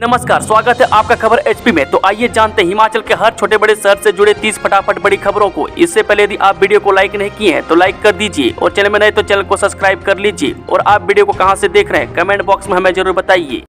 नमस्कार, स्वागत है आपका खबर एचपी में। तो आइए जानते हैं हिमाचल के हर छोटे बड़े शहर से जुड़े 30 फटाफट बड़ी खबरों को। इससे पहले यदि आप वीडियो को लाइक नहीं किए हैं तो लाइक कर दीजिए और चैनल में नए तो चैनल को सब्सक्राइब कर लीजिए। और आप वीडियो को कहां से देख रहे हैं कमेंट बॉक्स में हमें जरूर बताइए।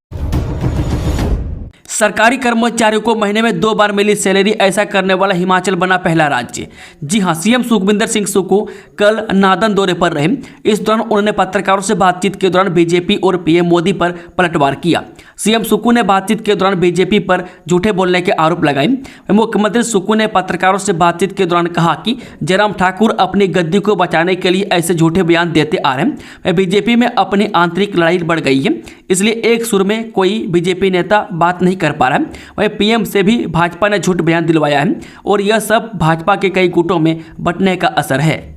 सरकारी कर्मचारियों को महीने में 2 बार मिली सैलरी, ऐसा करने वाला हिमाचल बना पहला राज्य। जी हां, सीएम सुखविंदर सिंह सुक्खू कल नादन दौरे पर रहे। इस दौरान उन्होंने पत्रकारों से बातचीत के दौरान बीजेपी और पीएम मोदी पर पलटवार किया। सीएम सुक्खू ने बातचीत के दौरान बीजेपी पर झूठे बोलने के आरोप लगाए। मुख्यमंत्री सुक्खू ने पत्रकारों से बातचीत के दौरान कहा कि जयराम ठाकुर अपनी गद्दी को बचाने के लिए ऐसे झूठे बयान देते आ रहे हैं। बीजेपी में अपनी आंतरिक लड़ाई बढ़ गई है, इसलिए एक सुर में कोई बीजेपी नेता बात नहीं कर पा रहा है। वही पीएम से भी भाजपा ने झूठ बयान दिलवाया है और यह सब भाजपा के कई गुटों में बंटने का असर है।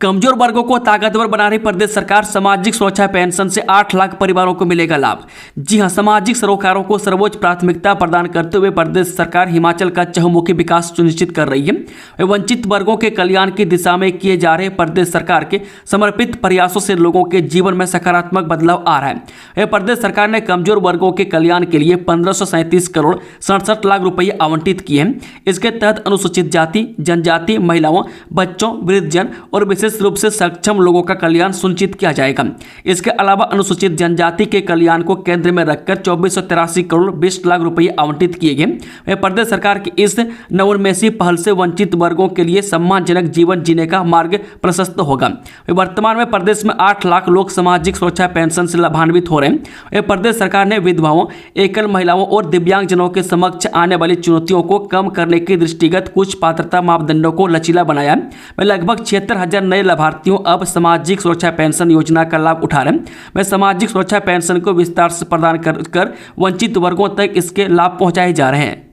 कमजोर वर्गों को ताकतवर बना रही प्रदेश सरकार, सामाजिक सुरक्षा पेंशन से 8 लाख परिवारों को मिलेगा लाभ। जी हां, सामाजिक सरोकारों को सर्वोच्च प्राथमिकता प्रदान करते हुए प्रदेश सरकार हिमाचल का चहुमुखी विकास सुनिश्चित कर रही है। वंचित वर्गों के कल्याण की दिशा में किए जा रहे प्रदेश सरकार के समर्पित प्रयासों से लोगों के जीवन में सकारात्मक बदलाव आ रहा है। प्रदेश सरकार ने कमजोर वर्गों के कल्याण के लिए 1537 करोड़ 67 लाख रुपये आवंटित किए हैं। इसके तहत अनुसूचित जाति, जनजाति, महिलाओं, बच्चों, वृद्धजन और विशेष रूप से सक्षम लोगों का कल्याण सुनिश्चित किया जाएगा। इसके अलावा अनुसूचित जनजाति के कल्याण को केंद्र में रखकर 2483 करोड़ 20 लाख रुपये आवंटित किए गए। प्रदेश सरकार की इस नवोन्मेषी पहल से वंचित वर्गों के लिए सम्मानजनक जीवन जीने का मार्ग प्रशस्त होगा। वर्तमान में प्रदेश में 8 लाख लोग सामाजिक सुरक्षा पेंशन से लाभान्वित हो रहे हैं। प्रदेश सरकार ने विधवाओं, एकल महिलाओं और दिव्यांगजनों के समक्ष आने वाली चुनौतियों को कम करने के दृष्टिगत कुछ पात्रता मापदंडों को लचीला बनाया है। लगभग 76,000 नए लाभार्थियों अब सामाजिक सुरक्षा पेंशन योजना का लाभ उठा रहे हैं। वह सामाजिक सुरक्षा पेंशन को विस्तार से प्रदान कर वंचित वर्गों तक इसके लाभ पहुंचाए जा रहे हैं।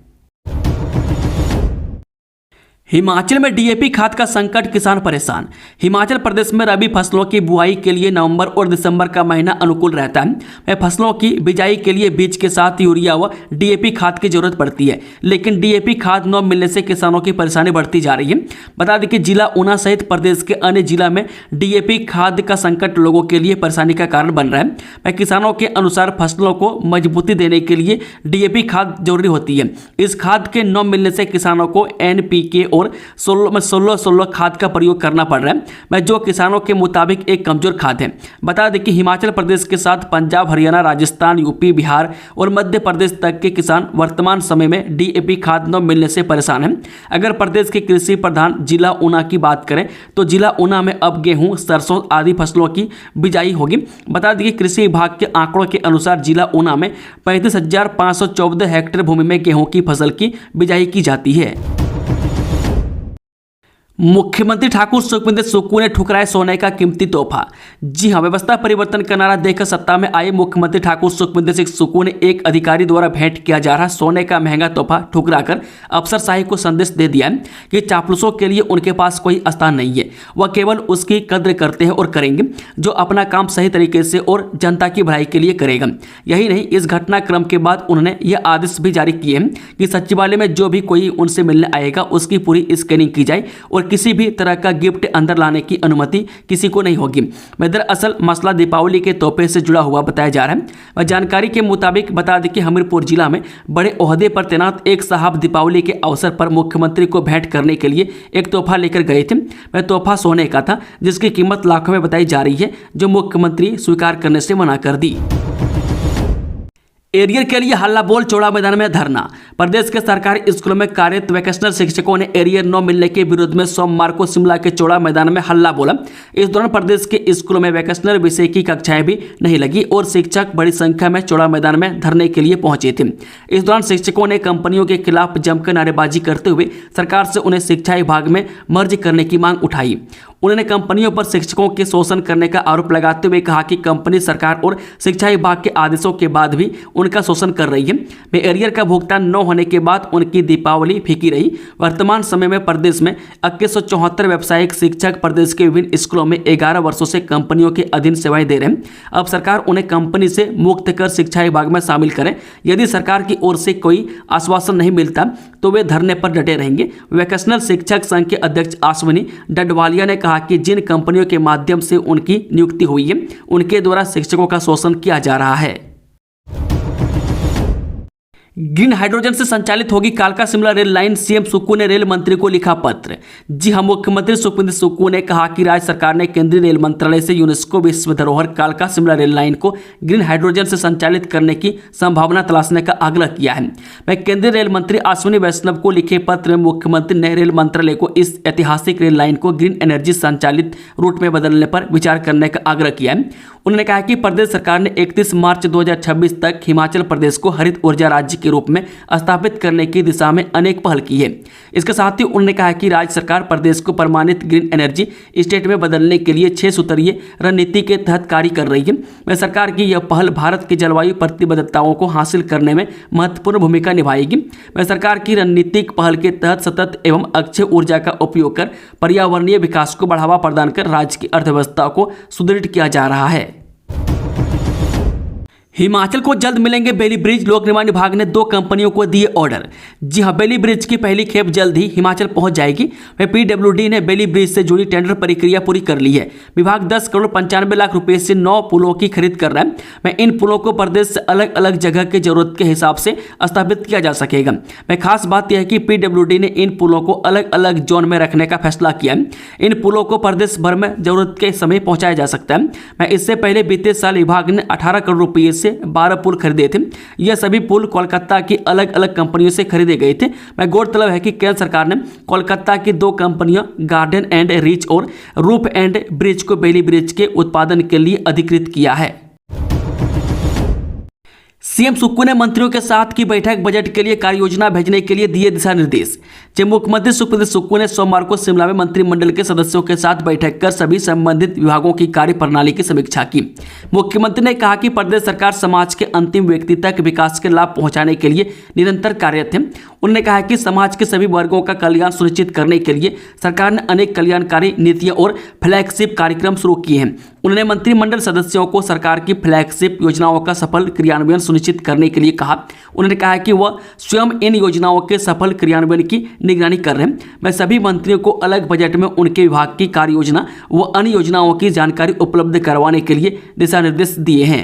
हिमाचल में डीएपी खाद का संकट, किसान परेशान। हिमाचल प्रदेश में रबी फसलों की बुआई के लिए नवंबर और दिसंबर का महीना अनुकूल रहता है। फसलों की बिजाई के लिए बीज के साथ यूरिया व डीएपी खाद की जरूरत पड़ती है, लेकिन डीएपी खाद न मिलने से किसानों की परेशानी बढ़ती जा रही है। बता दें कि जिला ऊना सहित प्रदेश के अन्य जिला में डीएपी खाद का संकट लोगों के लिए परेशानी का कारण बन रहा है। किसानों के अनुसार फसलों को मजबूती देने के लिए डीएपी खाद जरूरी होती है। इस खाद के न मिलने से किसानों को एनपीके और 16 खाद का प्रयोग करना पड़ रहा है, जो किसानों के मुताबिक एक कमजोर खाद है। बता दें कि हिमाचल प्रदेश के साथ पंजाब, हरियाणा, राजस्थान, यूपी, बिहार और मध्य प्रदेश तक के किसान वर्तमान समय में डीएपी खाद न मिलने से परेशान हैं। अगर प्रदेश के कृषि प्रधान जिला ऊना की बात करें तो जिला ऊना में अब गेहूं, सरसों आदि फसलों की बिजाई होगी। बता दें कि कृषि विभाग के आंकड़ों के अनुसार जिला ऊना में 35,514 हेक्टेयर भूमि में गेहूं की फसल की बिजाई की जाती है। मुख्यमंत्री ठाकुर सुखविंदर सुक्खू ने ठुकराया सोने का कीमती तोहफा। जी हां, व्यवस्था परिवर्तन का नारा देकर सत्ता में आए मुख्यमंत्री ठाकुर सुखविंदर सिंह सुक्खू ने एक अधिकारी द्वारा भेंट किया जा रहा सोने का महंगा तोहफा ठुकराकर अफसरशाही को संदेश दे दिया है कि चापलूसों के लिए उनके पास कोई स्थान नहीं है। वह केवल उसकी कद्र करते हैं और करेंगे जो अपना काम सही तरीके से और जनता की भलाई के लिए करेगा। यही नहीं, इस घटनाक्रम के बाद उन्होंने यह आदेश भी जारी किए हैं कि सचिवालय में जो भी कोई उनसे मिलने आएगा उसकी पूरी स्कैनिंग की जाए और किसी भी तरह का गिफ्ट अंदर लाने की अनुमति किसी को नहीं होगी। दरअसल मसला दीपावली के तोहफे से जुड़ा हुआ बताया जा रहा है। वह जानकारी के मुताबिक बता दें कि हमीरपुर जिला में बड़े ओहदे पर तैनात एक साहब दीपावली के अवसर पर मुख्यमंत्री को भेंट करने के लिए एक तोहफा लेकर गए थे। वह तोहफा सोने का था, जिसकी कीमत लाखों में बताई जा रही है, जो मुख्यमंत्री स्वीकार करने से मना कर दी। एरियर के लिए हल्ला बोल, चौड़ा मैदान में धरना। प्रदेश के सरकारी स्कूलों में कार्यरत वोकेशनल शिक्षकों ने एरियर न मिलने के विरोध में सोमवार को शिमला के चौड़ा मैदान में हल्ला बोला। इस दौरान प्रदेश के स्कूलों में वोकेशनल विषय की कक्षाएं भी नहीं लगी और शिक्षक बड़ी संख्या में चौड़ा मैदान में धरने के लिए पहुंचे थे। इस दौरान शिक्षकों ने कंपनियों के खिलाफ जमकर नारेबाजी करते हुए सरकार से उन्हें शिक्षा विभाग में मर्ज करने की मांग उठाई। उन्होंने कंपनियों पर शिक्षकों के शोषण करने का आरोप लगाते हुए कहा कि कंपनी सरकार और शिक्षा विभाग के आदेशों के बाद भी उनका शोषण कर रही है। एरियर का भुगतान न होने के बाद उनकी दीपावली फीकी रही। वर्तमान समय में प्रदेश में 2174 व्यावसायिक शिक्षक प्रदेश के विभिन्न स्कूलों में 11 वर्षों से कंपनियों के अधीन सेवाएं दे रहे हैं। अब सरकार उन्हें कंपनी से मुक्त कर शिक्षा विभाग में शामिल करें। यदि सरकार की ओर से कोई आश्वासन नहीं मिलता तो वे धरने पर डटे रहेंगे। वोकेशनल शिक्षक संघ के अध्यक्ष अश्विनी डडवालिया ने कहा कि जिन कंपनियों के माध्यम से उनकी नियुक्ति हुई है उनके द्वारा शिक्षकों का शोषण किया जा रहा है। ग्रीन हाइड्रोजन से संचालित होगी कालका Shimla rail line, CM Sukhu ने रेल मंत्री को लिखा पत्र। जी हां, मुख्यमंत्री सुखविंदर सुक्खू ने कहा कि राज्य सरकार ने केंद्रीय रेल मंत्रालय से यूनेस्को विश्व धरोहर कालका शिमला रेल लाइन को ग्रीन हाइड्रोजन से संचालित करने की संभावना तलाशने का आग्रह किया है। मैं केंद्रीय रेल मंत्री अश्विनी वैष्णव को लिखे पत्र में मुख्यमंत्री ने रेल मंत्रालय को इस ऐतिहासिक रेल लाइन को ग्रीन एनर्जी संचालित रूट में बदलने पर विचार करने का आग्रह किया है। उन्होंने कहा कि प्रदेश सरकार ने 31 मार्च 2026 तक हिमाचल प्रदेश को हरित ऊर्जा राज्य के रूप में स्थापित करने की दिशा में अनेक पहल की है। इसके साथ ही उन्होंने कहा कि राज्य सरकार प्रदेश को प्रमाणित ग्रीन एनर्जी स्टेट में बदलने के लिए 6 सूत्रीय रणनीति के तहत कार्य कर रही है। वह सरकार की यह पहल भारत की जलवायु प्रतिबद्धताओं को हासिल करने में महत्वपूर्ण भूमिका निभाएगी। वह सरकार की रणनीतिक पहल के तहत सतत एवं अक्षय ऊर्जा का उपयोग कर पर्यावरणीय विकास को बढ़ावा प्रदान कर राज्य की अर्थव्यवस्था को सुदृढ़ किया जा रहा है। हिमाचल को जल्द मिलेंगे बेली ब्रिज, लोक निर्माण विभाग ने 2 कंपनियों को दिए ऑर्डर। जी हां, बेली ब्रिज की पहली खेप जल्द ही हिमाचल पहुंच जाएगी। वह पीडब्ल्यूडी ने बेली ब्रिज से जुड़ी टेंडर प्रक्रिया पूरी कर ली है। विभाग 10 करोड़ 95 लाख रुपए से 9 पुलों की खरीद कर रहा है। वह इन पुलों को प्रदेश से अलग अलग जगह के जरूरत के हिसाब से स्थापित किया जा सकेगा। वह खास बात यह है कि पीडब्ल्यूडी ने इन पुलों को अलग अलग जोन में रखने का फैसला किया है। इन पुलों को प्रदेश भर में जरूरत के समय पहुंचाया जा सकता है। मैं इससे पहले बीते साल विभाग ने 18 करोड़ रुपये से 12 पुल खरीदे थे। यह सभी पुल कोलकाता की अलग अलग कंपनियों से खरीदे गए थे। मैं गौरतलब है कि केंद्र सरकार ने कोलकाता की 2 कंपनियों गार्डन एंड रीच और रूफ एंड ब्रिज को बेली ब्रिज के उत्पादन के लिए अधिकृत किया है। सीएम सुक्खू ने मंत्रियों के साथ की बैठक, बजट के लिए कार्य योजना भेजने के लिए दिए दिशा निर्देश। जब मुख्यमंत्री सुखविंदर सुक्खू ने सोमवार को शिमला में मंत्रिमंडल के सदस्यों के साथ बैठक कर सभी संबंधित विभागों की कार्य प्रणाली की समीक्षा की। मुख्यमंत्री ने कहा कि प्रदेश सरकार समाज के अंतिम व्यक्ति तक विकास के लाभ पहुंचाने के लिए निरंतर कार्यरत है। उन्होंने कहा कि समाज के सभी वर्गों का कल्याण सुनिश्चित करने के लिए सरकार ने अनेक कल्याणकारी नीतियां और फ्लैगशिप कार्यक्रम शुरू किए हैं। उन्होंने मंत्रिमंडल सदस्यों को सरकार की फ्लैगशिप योजनाओं का सफल क्रियान्वयन सुनिश्चित करने के लिए कहा। उन्होंने कहा कि वह स्वयं इन योजनाओं के सफल क्रियान्वयन की निगरानी कर रहे हैं। मैं सभी मंत्रियों को अलग बजट में उनके विभाग की कार्य योजना व अन्य योजनाओं की जानकारी उपलब्ध करवाने के लिए दिशा निर्देश दिए हैं।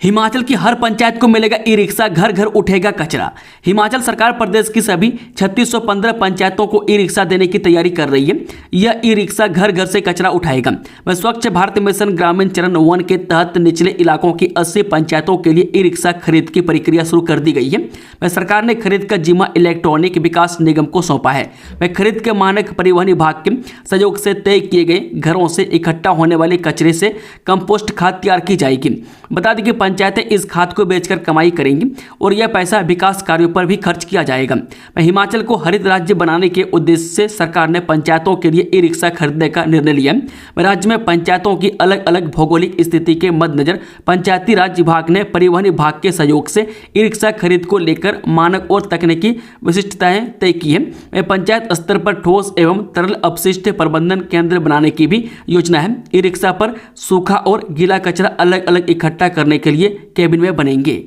हिमाचल की हर पंचायत को मिलेगा ई रिक्शा, घर घर उठेगा कचरा। हिमाचल सरकार प्रदेश की सभी 3615 पंचायतों को ई रिक्शा देने की तैयारी कर रही है। यह ई रिक्शा घर घर से कचरा उठाएगा। वह स्वच्छ भारत मिशन ग्रामीण चरण 1 के तहत निचले इलाकों की 80 पंचायतों के लिए ई रिक्शा खरीद की प्रक्रिया शुरू कर दी गई है। वह सरकार ने खरीद का जिम्मा इलेक्ट्रॉनिक विकास निगम को सौंपा है। वह खरीद के मानक परिवहन विभाग के सहयोग से तय किए गए घरों से इकट्ठा होने वाले कचरे से कंपोस्ट खाद तैयार की जाएगी। बता दें कि पंचायतें इस खाद को बेचकर कमाई करेंगी और यह पैसा विकास कार्यों पर भी खर्च किया जाएगा। हिमाचल को हरित राज्य बनाने के उद्देश्य से सरकार ने पंचायतों के लिए ई रिक्शा खरीदने का निर्णय लिया है। राज्य में पंचायतों की अलग अलग भौगोलिक स्थिति के मद्देनजर पंचायती राज विभाग ने परिवहन विभाग के सहयोग से ई रिक्शा खरीद को लेकर मानक और तकनीकी विशिष्टताएं तय की है। पंचायत स्तर पर ठोस एवं तरल अपशिष्ट प्रबंधन केंद्र बनाने की भी योजना है। ई रिक्शा पर सूखा और गीला कचरा अलग अलग इकट्ठा करने के लिए केबिन में बनेंगे।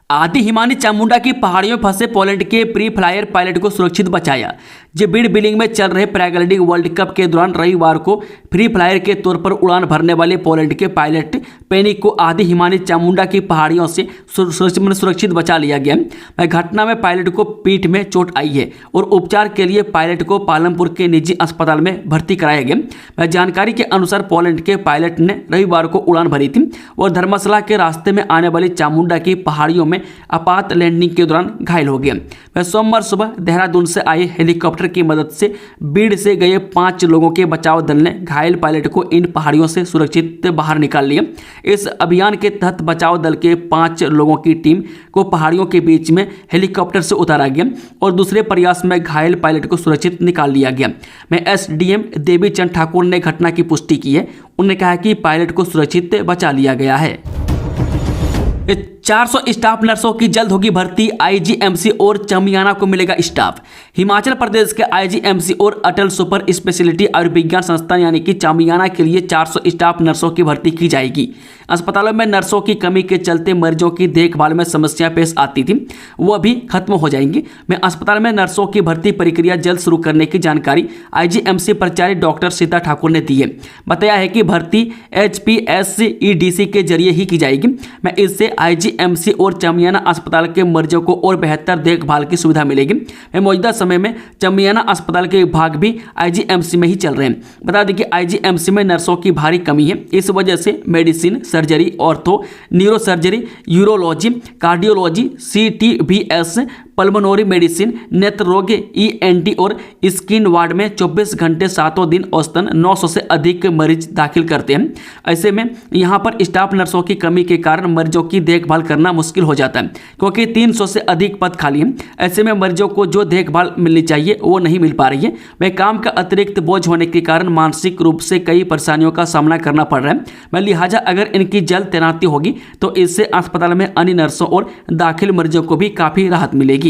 आदि हिमानी चामुंडा की पहाड़ियों में फंसे पोलैंड के प्री फ्लायर पायलट को सुरक्षित बचाया। बीड़ बिलिंग में चल रहे पैराग्लाइडिंग वर्ल्ड कप के दौरान रविवार को फ्री फ्लायर के तौर पर उड़ान भरने वाले पोलैंड के पायलट पेनिक को आदि हिमानी चामुंडा की पहाड़ियों से सुरक्षित बचा लिया गया। घटना में पायलट को पीठ में चोट आई है और उपचार के लिए पायलट को पालमपुर के निजी अस्पताल में भर्ती कराया गया। जानकारी के अनुसार पोलैंड के पायलट ने रविवार को उड़ान भरी थी और धर्मशाला के रास्ते में आने वाली चामुंडा की पहाड़ियों में आपात लैंडिंग के दौरान घायल हो गया। वह सोमवार सुबह देहरादून से आए हेलीकॉप्टर की मदद से बीड़ से गए 5 लोगों के बचाव दल ने घायल पायलट को इन पहाड़ियों से सुरक्षित बाहर निकाल लिया। इस अभियान के तहत बचाव दल के 5 लोगों की टीम को पहाड़ियों के बीच में हेलीकॉप्टर से उतारा गया और दूसरे प्रयास में घायल पायलट को सुरक्षित निकाल लिया गया। एसडीएम देवी चंद ठाकुर ने घटना की पुष्टि की है। उन्होंने कहा कि पायलट को सुरक्षित बचा लिया गया है। 400 स्टाफ नर्सों की जल्द होगी भर्ती, आईजीएमसी और चमियाना को मिलेगा स्टाफ। हिमाचल प्रदेश के आईजीएमसी और अटल सुपर स्पेशलिटी आयुर्विज्ञान संस्थान यानी कि चमियाना के लिए 400 स्टाफ नर्सों की भर्ती की जाएगी। अस्पतालों में नर्सों की कमी के चलते मरीजों की देखभाल में समस्याएं पेश आती थी, वो भी खत्म हो जाएंगी। मैं अस्पताल में नर्सों की भर्ती प्रक्रिया जल्द शुरू करने की जानकारी आईजीएमसी प्रचारी डॉक्टर सीता ठाकुर ने दी है। बताया है कि भर्ती HPSEDC के जरिए ही की जाएगी। मैं इससे आईजीएमसी और चमियाना अस्पताल के मरीजों को और बेहतर देखभाल की सुविधा मिलेगी। मैं मौजूदा समय में चमियाना अस्पताल के विभाग भी आईजीएमसी में ही चल रहे हैं। बता दें कि आईजीएमसी में नर्सों की भारी कमी है। इस वजह से medicine, surgery, ortho, neuro surgery, urology, cardiology, CTBS, pulmonary medicine, नेत्र रोग, ENT और स्किन वार्ड में 24 घंटे 7 दिन औसतन 900 से अधिक मरीज दाखिल करते हैं। ऐसे में यहाँ पर स्टाफ नर्सों की कमी के कारण मरीजों की देखभाल करना मुश्किल हो जाता है, क्योंकि 300 से अधिक पद खाली हैं। ऐसे में मरीजों को जो देखभाल मिलनी चाहिए वो नहीं मिल पा रही है। वह काम का अतिरिक्त बोझ होने के कारण मानसिक रूप से कई परेशानियों का सामना करना पड़ रहा है। मैं लिहाजा अगर इनकी जल्द तैनाती होगी तो इससे अस्पताल में अन्य नर्सों और दाखिल मरीजों को भी काफ़ी राहत मिलेगी।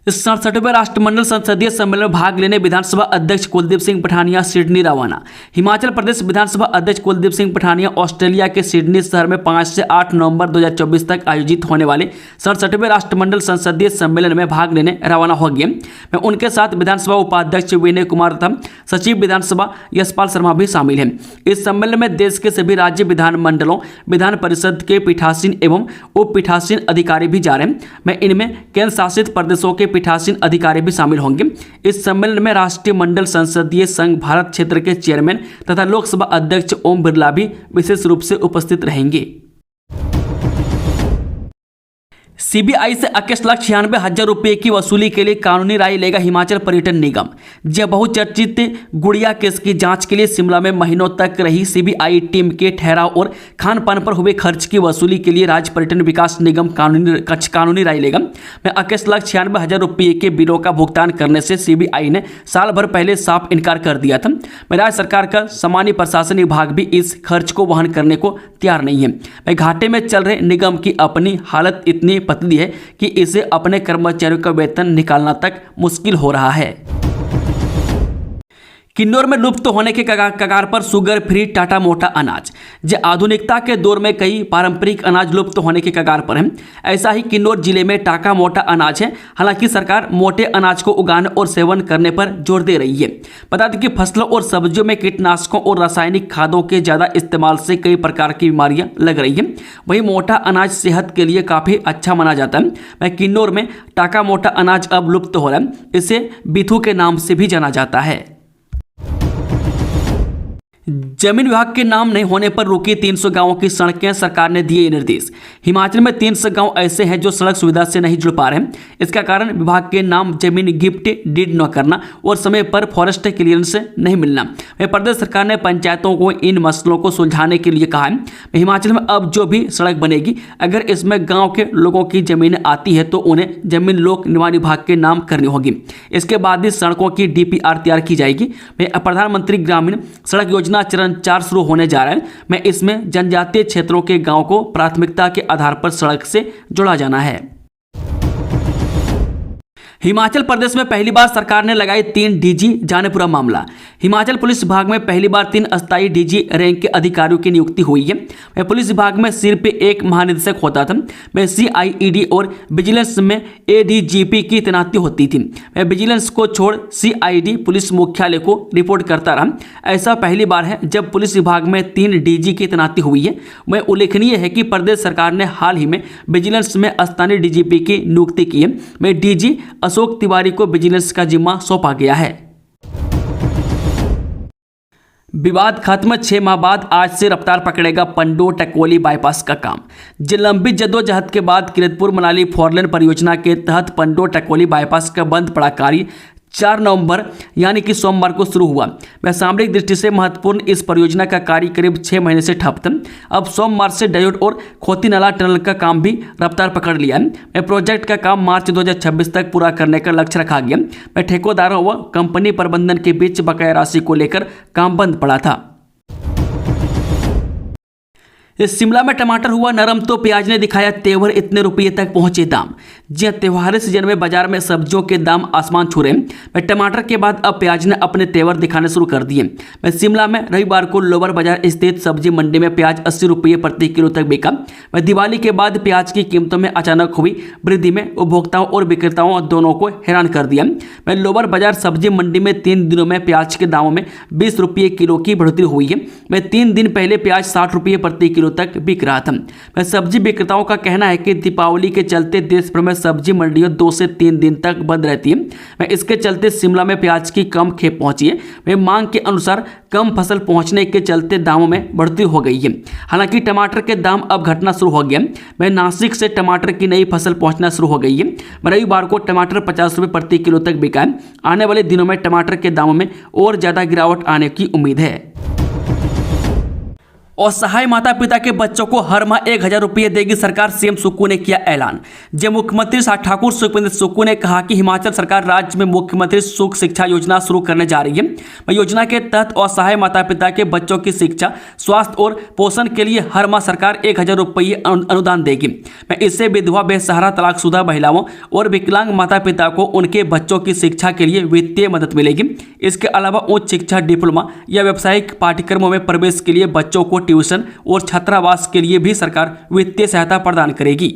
67वें राष्ट्रमंडल संसदीय सम्मेलन में भाग लेने विधानसभा अध्यक्ष कुलदीप सिंह पठानिया सिडनी रवाना। हिमाचल प्रदेश विधानसभा अध्यक्ष कुलदीप सिंह पठानिया ऑस्ट्रेलिया के सिडनी शहर में 5 से 8 नवंबर 2024 तक आयोजित होने वाले 67वें राष्ट्रमंडल संसदीय सम्मेलन में भाग लेने रवाना हो गए। में उनके साथ विधानसभा उपाध्यक्ष विनय कुमार तथा सचिव विधानसभा यशपाल शर्मा भी शामिल हैं। इस सम्मेलन में देश के सभी राज्य विधानमंडलों, विधान परिषद के पीठासीन एवं उप पीठासीन अधिकारी भी जा रहे हैं। मैं इनमें केंद्र शासित प्रदेशों के पीठासीन अधिकारी भी शामिल होंगे। इस सम्मेलन में राष्ट्रीय मंडल संसदीय संघ भारत क्षेत्र के चेयरमैन तथा लोकसभा अध्यक्ष ओम बिरला भी विशेष रूप से उपस्थित रहेंगे। सीबीआई से 21,96,000 रुपये की वसूली के लिए कानूनी राय लेगा हिमाचल पर्यटन निगम। जब बहुचर्चित गुड़िया केस की जांच के लिए शिमला में महीनों तक रही सीबीआई टीम के ठहराव और खान पान पर हुए खर्च की वसूली के लिए राज्य पर्यटन विकास निगम कानूनी राय लेगा। में 21,96,000 रुपये के बिलों का भुगतान करने से सीबीआई ने साल भर पहले साफ इनकार कर दिया था। राज्य सरकार का सामान्य प्रशासन विभाग भी इस खर्च को वहन करने को तैयार नहीं है। घाटे में चल रहे निगम की अपनी हालत इतनी पतली है कि इसे अपने कर्मचारियों का वेतन निकालना तक मुश्किल हो रहा है। किन्नौर में लुप्त होने के कगार पर शुगर फ्री टाटा मोटा अनाज। जो आधुनिकता के दौर में कई पारंपरिक अनाज लुप्त होने के कगार पर हैं, ऐसा ही किन्नौर जिले में टाटा मोटा अनाज है। हालांकि सरकार मोटे अनाज को उगाने और सेवन करने पर जोर दे रही है। बता दें कि फसलों और सब्जियों में कीटनाशकों और रासायनिक खादों के ज़्यादा इस्तेमाल से कई प्रकार की बीमारियां लग रही हैं। वहीं मोटा अनाज सेहत के लिए काफ़ी अच्छा माना जाता है। वहीं किन्नौर में टाटा मोटा अनाज अब लुप्त हो रहा है। इसे बिथू के नाम से भी जाना जाता है। जमीन विभाग के नाम नहीं होने पर रुकी 300 गांवों की सड़कें, सरकार ने दिए निर्देश। हिमाचल में 300 गांव ऐसे हैं जो सड़क सुविधा से नहीं जुड़ पा रहे हैं। इसका कारण विभाग के नाम जमीन गिफ्ट डीड न करना और समय पर फॉरेस्ट क्लियरेंस नहीं मिलना। प्रदेश सरकार ने पंचायतों को इन मसलों को सुलझाने के लिए कहा है। हिमाचल में अब जो भी सड़क बनेगी, अगर इसमें गाँव के लोगों की जमीन आती है तो उन्हें जमीन लोक निर्माण विभाग के नाम करनी होगी। इसके बाद ही सड़कों की DPR तैयार की जाएगी। प्रधानमंत्री ग्रामीण सड़क योजना चरण 4 शुरू होने जा रहा है। मैं इसमें जनजातीय क्षेत्रों के गांव को प्राथमिकता के आधार पर सड़क से जोड़ा जाना है। हिमाचल प्रदेश में पहली बार सरकार ने लगाई 3 DG, जाने पूरा मामला। हिमाचल पुलिस विभाग में पहली बार 3 अस्थायी DG रैंक के अधिकारियों की नियुक्ति हुई है। पुलिस विभाग में सिर्फ एक महानिदेशक होता था। CIED और विजिलेंस में ADGP की तैनाती होती थी। विजिलेंस को छोड़ CID पुलिस मुख्यालय को रिपोर्ट करता रहा। ऐसा पहली बार है जब पुलिस विभाग में 3 DG की तैनाती हुई है। वह उल्लेखनीय है कि प्रदेश सरकार ने हाल ही में विजिलेंस में स्थानीय DGP की नियुक्ति की है। DG अशोक तिवारी को विजिलेंस का जिम्मा सौंपा गया है। विवाद खत्म, 6 माह बाद आज से रफ्तार पकड़ेगा पंडो टकोली बाईपास का काम। लंबी जद्दोजहद के बाद किरतपुर मनाली 4 लेन परियोजना के तहत पंडो टकोली बाईपास का बंद पड़ा कार्य 4 नवंबर यानी कि सोमवार को शुरू हुआ। सामरिक दृष्टि से महत्वपूर्ण इस परियोजना का कार्य करीब 6 महीने से ठप था। अब सोमवार से डायोड और खोती नाला टनल का काम भी रफ्तार पकड़ लिया है। प्रोजेक्ट का काम मार्च 2026 तक पूरा करने का लक्ष्य रखा गया। ठेकेदारों व कंपनी प्रबंधन के बीच बकाया राशि को लेकर काम बंद पड़ा था। शिमला में टमाटर हुआ नरम तो प्याज ने दिखाया तेवर, इतने रुपये तक पहुंचे दाम। जी हाँ, त्योहारी सीजन में बाजार में सब्जियों के दाम आसमान छू रहे हैं। टमाटर के बाद अब प्याज ने अपने तेवर दिखाने शुरू कर दिए। शिमला में रविवार को लोअर बाजार स्थित सब्जी मंडी में प्याज 80 रुपये प्रति किलो तक बिका। दिवाली के बाद प्याज की कीमतों में अचानक हुई वृद्धि में उपभोक्ताओं और विक्रेताओं दोनों को हैरान कर दिया। लोअर बाजार सब्जी मंडी में 3 दिनों में प्याज के दामों में 20 रुपये किलो की बढ़ोतरी हुई है। 3 दिन पहले प्याज 60 रुपये प्रति किलो तक बिक रहा था। सब्जी विक्रेताओं का कहना है कि दीपावली के चलते देश भर में सब्जी मंडियां 2 से 3 दिन तक बंद रहती है। इसके चलते शिमला में प्याज की कम खेप पहुंची है। मांग के अनुसार कम फसल पहुंचने के चलते दामों में बढ़ोतरी हो गई है। हालांकि टमाटर के दाम अब घटना शुरू हो गया। नासिक से टमाटर की नई फसल पहुंचना शुरू हो गई है। रविवार को टमाटर 50 रुपये प्रति किलो तक बिका है। आने वाले दिनों में टमाटर के दामों में और ज्यादा गिरावट आने की उम्मीद है। असहाय माता पिता के बच्चों को हर माह 1000 रुपये देगी सरकार, सीएम सुक्कू ने किया ऐलान। जब मुख्यमंत्री ठाकुर सुखविंदर सुक्कू ने कहा कि हिमाचल सरकार राज्य में मुख्यमंत्री सुख शिक्षा योजना शुरू करने जा रही है। योजना के तहत असहाय माता पिता के बच्चों की शिक्षा, स्वास्थ्य और पोषण के लिए हर माह सरकार 1000 रुपये अनुदान देगी। इससे विधवा, बेसहारा, तलाकशुदा महिलाओं और विकलांग माता पिता को उनके बच्चों की शिक्षा के लिए वित्तीय मदद मिलेगी। इसके अलावा उच्च शिक्षा, डिप्लोमा या व्यावसायिक पाठ्यक्रमों में प्रवेश के लिए बच्चों को ट्यूशन और छात्रावास के लिए भी सरकार वित्तीय सहायता प्रदान करेगी।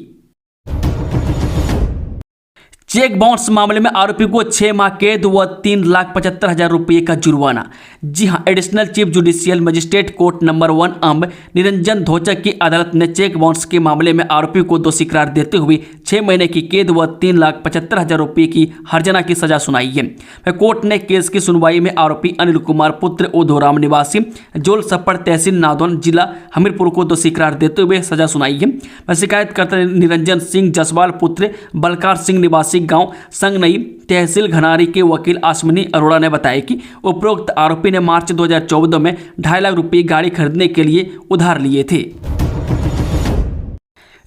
चेक बाउंस मामले में आरोपी को 6 माह कैद व 3,75,000 रुपये का जुर्माना। जी हां, additional chief judicial magistrate court number 1 अंब निरंजन धोचक की अदालत ने चेक बाउंस के मामले में आरोपी को दोषी करार देते हुए 6 महीने की कैद व 3,75,000 रुपये की हर्जाना की सजा सुनाई है। कोर्ट ने केस की सुनवाई में आरोपी अनिल कुमार पुत्र उधोराम निवासी जोल सप्पड़ तहसील नादौन जिला हमीरपुर को दोषी करार देते हुए सजा सुनाई है। शिकायतकर्ता निरंजन सिंह जसवाल पुत्र बलकार सिंह निवासी गांव संगनई तहसील घनारी के वकील आसमनी अरोड़ा ने बताया कि उपरोक्त आरोपी ने मार्च 2014 में 2.5 लाख रुपये गाड़ी खरीदने के लिए उधार लिए थे।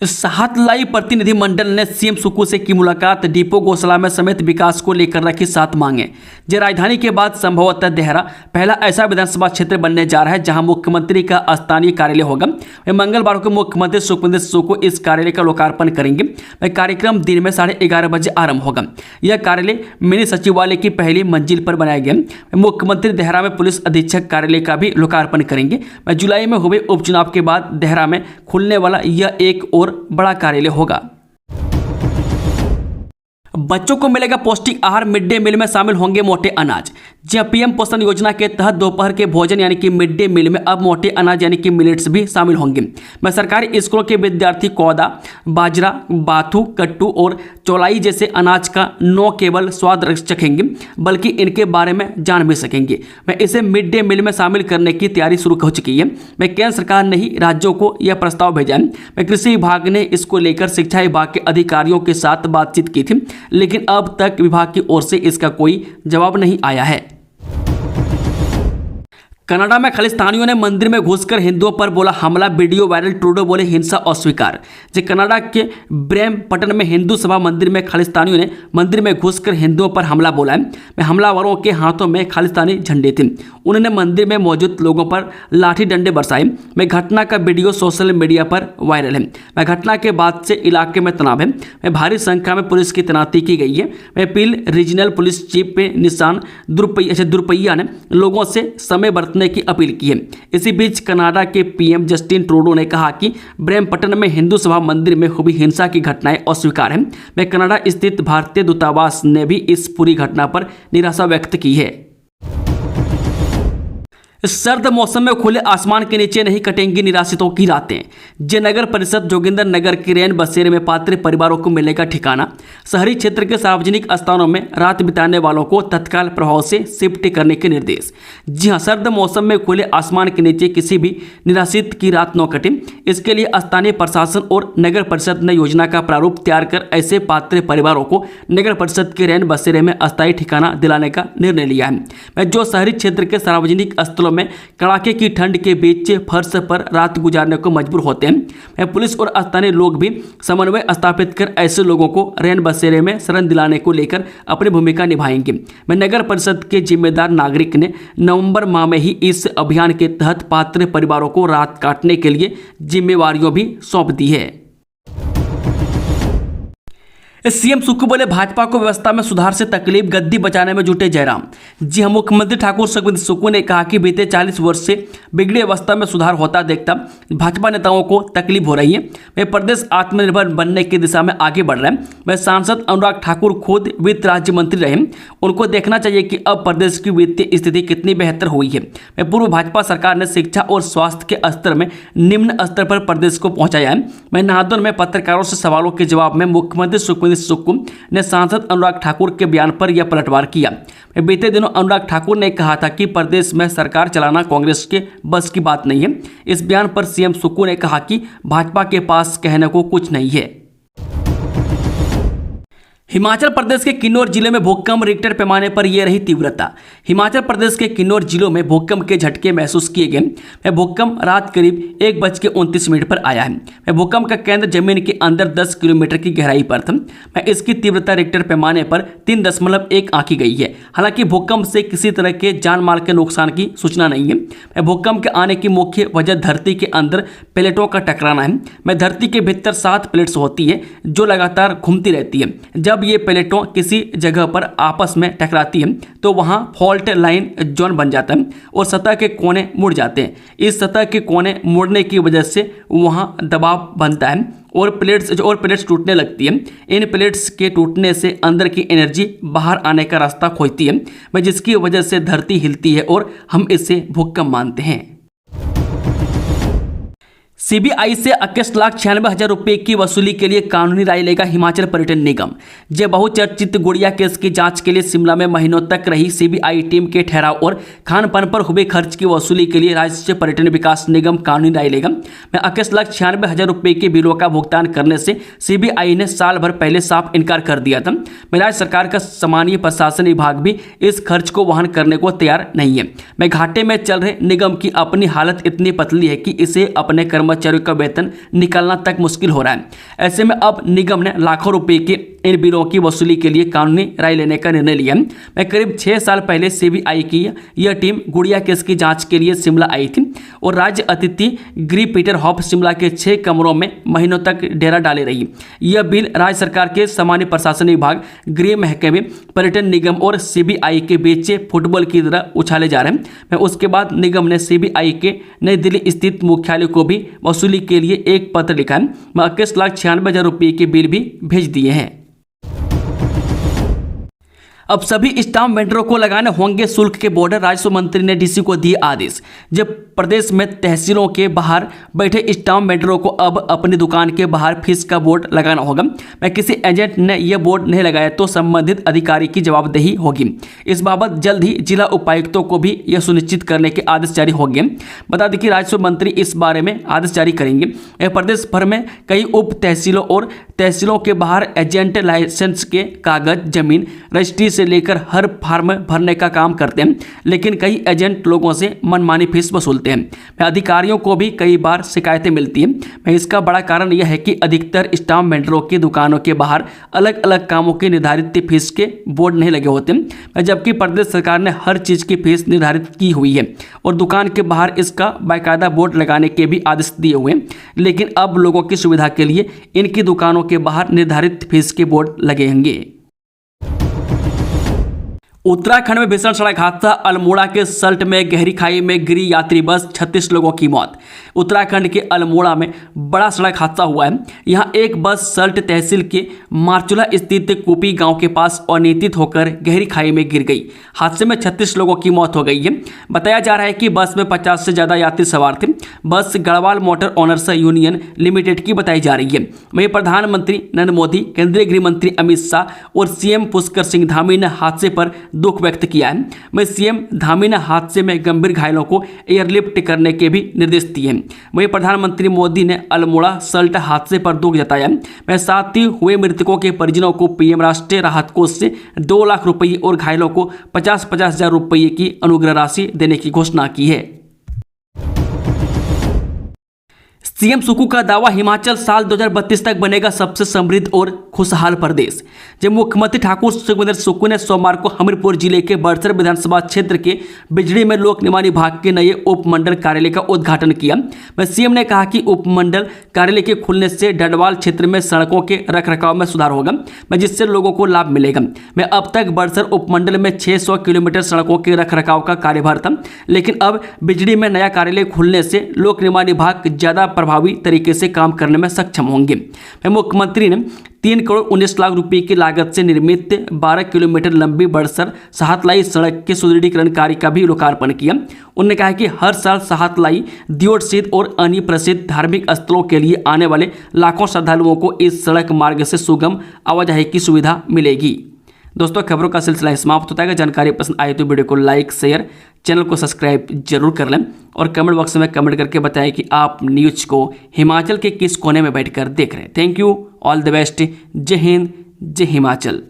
साहतलाई प्रतिनिधिमंडल ने सीएम सुक्कू से की मुलाकात, डिपो गौशाला में समेत विकास को लेकर रखी 7 मांगे। जे राजधानी के बाद संभवतः देहरा पहला ऐसा विधानसभा क्षेत्र बनने जा रहा है जहां मुख्यमंत्री का स्थानीय कार्यालय होगा। मंगलवार को मुख्यमंत्री सुखविंदर सुक्कू इस कार्यालय का लोकार्पण करेंगे। कार्यक्रम दिन में 11:30 बजे आरंभ होगा। यह कार्यालय मिनी सचिवालय की पहली मंजिल पर बनाया गया। मुख्यमंत्री देहरा में पुलिस अधीक्षक कार्यालय का भी लोकार्पण करेंगे। जुलाई में हुए उपचुनाव के बाद देहरा में खुलने वाला यह एक और बड़ा कार्यालय होगा। बच्चों को मिलेगा पौष्टिक आहार, मिड डे मील में शामिल होंगे मोटे अनाज। जी पीएम पोषण योजना के तहत दोपहर के भोजन यानी कि मिड डे मील में अब मोटे अनाज यानी कि मिलेट्स भी शामिल होंगे। सरकारी स्कूलों के विद्यार्थी कौदा, बाजरा, बाथू, कट्टू और चौलाई जैसे अनाज का न केवल स्वाद चखेंगे बल्कि इनके बारे में जान भी सकेंगे। इसे मिड डे मील में शामिल करने की तैयारी शुरू हो चुकी है। केंद्र सरकार ने ही राज्यों को यह प्रस्ताव भेजा है। कृषि विभाग ने इसको लेकर शिक्षा विभाग के अधिकारियों के साथ बातचीत की थी, लेकिन अब तक विभाग की ओर से इसका कोई जवाब नहीं आया है। कनाडा में खालिस्तानियों ने मंदिर में घुसकर हिंदुओं पर बोला हमला, वीडियो वायरल, ट्रूडो बोले हिंसा अस्वीकार। जो कनाडा के ब्रैम्पटन में हिंदू सभा मंदिर में खालिस्तानियों ने मंदिर में घुसकर हिंदुओं पर हमला बोला है। हमलावरों के हाथों में खालिस्तानी झंडे थे। उन्होंने मंदिर में मौजूद लोगों पर लाठी डंडे बरसाए। घटना का वीडियो सोशल मीडिया पर वायरल है। घटना के बाद से इलाके में तनाव है। भारी संख्या में पुलिस की तैनाती की गई है। पील रीजनल पुलिस चीफ पे निशान दुरपैया ने लोगों से समय बरतने की अपील की है। इसी बीच कनाडा के पीएम जस्टिन ट्रूडो ने कहा कि ब्रैम्पटन में हिंदू सभा मंदिर में हुई हिंसा की घटनाएं अस्वीकार है। कनाडा स्थित भारतीय दूतावास ने भी इस पूरी घटना पर निराशा व्यक्त की है। सर्द मौसम में खुले आसमान के नीचे नहीं कटेंगी निराश्रितों की रातें। जे नगर परिषद जोगिंदर नगर के रैन बसेरे में पात्र परिवारों को मिलेगा ठिकाना। शहरी क्षेत्र के सार्वजनिक स्थानों में रात बिताने वालों को तत्काल प्रभाव से शिफ्ट करने के निर्देश। जी हां, सर्द मौसम में खुले आसमान के नीचे किसी भी निराश्रित की रात न कटे, इसके लिए स्थानीय प्रशासन और नगर परिषद ने योजना का प्रारूप तैयार कर ऐसे पात्र परिवारों को नगर परिषद के रैन बसेरे में अस्थायी ठिकाना दिलाने का निर्णय लिया है। जो शहरी क्षेत्र के सार्वजनिक स्थलों जिलों में कड़ाके की ठंड के बीच फर्श पर रात गुजारने को मजबूर होते हैं। पुलिस और स्थानीय लोग भी समन्वय स्थापित कर ऐसे लोगों को रैन बसेरे में शरण दिलाने को लेकर अपनी भूमिका निभाएंगे। नगर परिषद के जिम्मेदार नागरिक ने नवंबर माह में ही इस अभियान के तहत पात्र परिवारों को रात काटने के लिए जिम्मेवारियों भी सौंप दी है। सीएम सुक्खू बोले, भाजपा को व्यवस्था में सुधार से तकलीफ, गद्दी बचाने में जुटे जयराम। जी हां, मुख्यमंत्री ठाकुर सुखविंदर सुक्खू ने कहा कि बीते 40 वर्ष से बिगड़ी अवस्था में सुधार होता देखता भाजपा नेताओं को तकलीफ हो रही है। वे प्रदेश आत्मनिर्भर बनने की दिशा में आगे बढ़ रहे हैं। वह सांसद अनुराग ठाकुर खुद वित्त राज्य मंत्री रहे, उनको देखना चाहिए कि अब प्रदेश की वित्तीय स्थिति कितनी बेहतर हुई है। वह पूर्व भाजपा सरकार ने शिक्षा और स्वास्थ्य के स्तर में निम्न स्तर पर प्रदेश को पहुंचाया है। मैं नाहरदोन में पत्रकारों से सवालों के जवाब में मुख्यमंत्री सुखविंदर सुक्खू ने सांसद अनुराग ठाकुर के बयान पर यह पलटवार किया। बीते दिनों अनुराग ठाकुर ने कहा था कि प्रदेश में सरकार चलाना कांग्रेस के बस की बात नहीं है। इस बयान पर सीएम सुक्खू ने कहा कि भाजपा के पास कहने को कुछ नहीं है। हिमाचल प्रदेश के किन्नौर जिले में भूकंप, रिक्टर पैमाने पर यह रही तीव्रता। हिमाचल प्रदेश के किन्नौर जिलों में भूकंप के झटके महसूस किए गए। वह भूकंप रात करीब 1:29 पर आया है। वह भूकंप का केंद्र जमीन के अंदर 10 किलोमीटर की गहराई पर था। इसकी तीव्रता रिक्टर पैमाने पर 3.1 आंकी गई है। हालांकि भूकंप से किसी तरह के जान माल के नुकसान की सूचना नहीं है। भूकंप के आने की मुख्य वजह धरती के अंदर प्लेटों का टकराना है। धरती के भीतर 7 प्लेट्स होती है जो लगातार घूमती रहती है। जब ये प्लेटों किसी जगह पर आपस में टकराती है तो वहां फॉल्ट लाइन जोन बन जाता है और सतह के कोने मुड़ जाते हैं। इस सतह के कोने मुड़ने की वजह से वहां दबाव बनता है और प्लेट्स टूटने लगती है। इन प्लेट्स के टूटने से अंदर की एनर्जी बाहर आने का रास्ता खोजती है, जिसकी वजह से धरती हिलती है और हम इसे भूकंप मानते हैं। सीबीआई से 21,96,000 रुपये की वसूली के लिए कानूनी राय लेगा हिमाचल पर्यटन निगम। बहुचर्चित गुड़िया केस की जांच के लिए शिमला में महीनों तक रही सीबीआई टीम के ठहराव और खान पान पर हुए खर्च की वसूली के लिए राज्य पर्यटन विकास निगम कानूनी राय लेगा। 21,96,000 रुपये के बिलों का भुगतान करने से सीबीआई ने साल भर पहले साफ इनकार कर दिया था। राज्य सरकार का सामान्य प्रशासन विभाग भी इस खर्च को वहन करने को तैयार नहीं है। घाटे में चल रहे निगम की अपनी हालत इतनी पतली है कि इसे अपने कर्मचारियों का वेतन निकालना तक मुश्किल हो रहा है। ऐसे में अब निगम ने लाखों रुपए के इन बिलों की वसूली के लिए कानूनी राय लेने का निर्णय लिया है। करीब 6 साल पहले सीबीआई की यह टीम गुड़िया केस की जांच के लिए शिमला आई थी और राज्य अतिथि गृह पीटर हॉफ शिमला के 6 कमरों में महीनों तक डेरा डाले रही। यह बिल राज्य सरकार के सामान्य प्रशासन विभाग, गृह महकमे, पर्यटन निगम और सीबीआई के बीच फुटबॉल की तरह उछाले जा रहे हैं। उसके बाद निगम ने सीबीआई के नई दिल्ली स्थित मुख्यालय को भी वसूली के लिए एक पत्र लिखा है। 21,96,000 रुपये के बिल भी भेज दिए हैं। अब सभी स्टाम्प वेंडरों को लगाने होंगे शुल्क के बॉर्डर। राजस्व मंत्री ने डीसी को दिए आदेश। जब प्रदेश में तहसीलों के बाहर बैठे स्टाम्प वेंडरों को अब अपनी दुकान के बाहर फीस का बोर्ड लगाना होगा। किसी एजेंट ने यह बोर्ड नहीं लगाया तो संबंधित अधिकारी की जवाबदेही होगी। इस बाबत जल्द ही जिला उपायुक्तों को भी यह सुनिश्चित करने के आदेश जारी हो गए। बता दें कि राजस्व मंत्री इस बारे में आदेश जारी करेंगे। प्रदेश भर में कई उप तहसीलों और तहसीलों के बाहर एजेंट लाइसेंस के कागज, जमीन, रजिस्ट्री से लेकर हर फॉर्म भरने का काम करते हैं, लेकिन कई एजेंट लोगों से मनमानी फीस वसूलते हैं। अधिकारियों को भी कई बार शिकायतें मिलती हैं। इसका बड़ा कारण यह है कि अधिकतर स्टाम्प वेंडरों की दुकानों के बाहर अलग अलग कामों की निर्धारित फीस के बोर्ड नहीं लगे होते, जबकि प्रदेश सरकार ने हर चीज़ की फीस निर्धारित की हुई है और दुकान के बाहर इसका बाकायदा बोर्ड लगाने के भी आदेश दिए हुए हैं। लेकिन अब लोगों की सुविधा के लिए इनकी दुकानों के बाहर निर्धारित फीस के बोर्ड लगेंगे। उत्तराखंड में भीषण सड़क हादसा, अल्मोड़ा के सल्ट में गहरी खाई में गिरी यात्री बस, 36 लोगों की मौत। उत्तराखंड के अल्मोड़ा में बड़ा सड़क हादसा हुआ है। यहां एक बस सल्ट तहसील के मारचूला स्थित कुपी गांव के पास अनियंत्रित होकर गहरी खाई में गिर गई। हादसे में 36 लोगों की मौत हो गई है। बताया जा रहा है कि बस में 50 से ज़्यादा यात्री सवार थे। बस Garhwal motor owners union limited की बताई जा रही है। वहीं प्रधानमंत्री नरेंद्र मोदी, केंद्रीय गृह मंत्री अमित शाह और सीएम पुष्कर सिंह धामी ने हादसे पर दुख व्यक्त किया है। वहीं सीएम धामी ने हादसे में गंभीर घायलों को एयरलिफ्ट करने के भी निर्देश दिए हैं। वहीं प्रधानमंत्री मोदी ने अल्मोड़ा सल्ट हादसे पर दुख जताया। वहीं साथ ही हुए मृतकों के परिजनों को पीएम राष्ट्रीय राहत कोष से 2 लाख रुपये और घायलों को 50-50 हजार रुपये की अनुग्रह राशि देने की घोषणा की है। सीएम सुक्खू का दावा, हिमाचल साल 2032 तक बनेगा सबसे समृद्ध और खुशहाल प्रदेश। जब मुख्यमंत्री ठाकुर सुखविंदर सुक्खू ने सोमवार को हमीरपुर जिले के बड़सर विधानसभा क्षेत्र के बिजड़ी में लोक निर्माण विभाग के नए उपमंडल कार्यालय का उद्घाटन किया। वह सीएम ने कहा कि उपमंडल कार्यालय के खुलने से डडवाल क्षेत्र में सड़कों के रखरखाव में सुधार होगा, जिससे लोगों को लाभ मिलेगा। मैं अब तक बड़सर उपमंडल में 600 किलोमीटर सड़कों के रखरखाव का कार्यभार था, लेकिन अब बिजड़ी में नया कार्यालय खुलने से लोक निर्माण विभाग ज्यादा प्रभावी तरीके से काम करने में सक्षम होंगे। मुख्यमंत्री ने 3 करोड़ 19 लाख रुपए की लागत से निर्मित 12 किलोमीटर लंबी बड़सर साहतलाई सड़क के सुदृढ़ीकरण कार्य का भी लोकार्पण किया। उन्होंने कहा कि हर साल साहतलाई, दियोट स्थित और अन्य प्रसिद्ध धार्मिक स्थलों के लिए आने वाले लाखों श्रद्धालुओं को इस सड़क मार्ग से सुगम आवाजाही की सुविधा मिलेगी। दोस्तों, खबरों का सिलसिला समाप्त होता है। जानकारी पसंद आए तो वीडियो को लाइक, शेयर, चैनल को सब्सक्राइब जरूर कर लें और कमेंट बॉक्स में कमेंट करके बताएं कि आप न्यूज़ को हिमाचल के किस कोने में बैठकर देख रहे हैं। Thank you, all the best. जय हिंद, जय हिमाचल।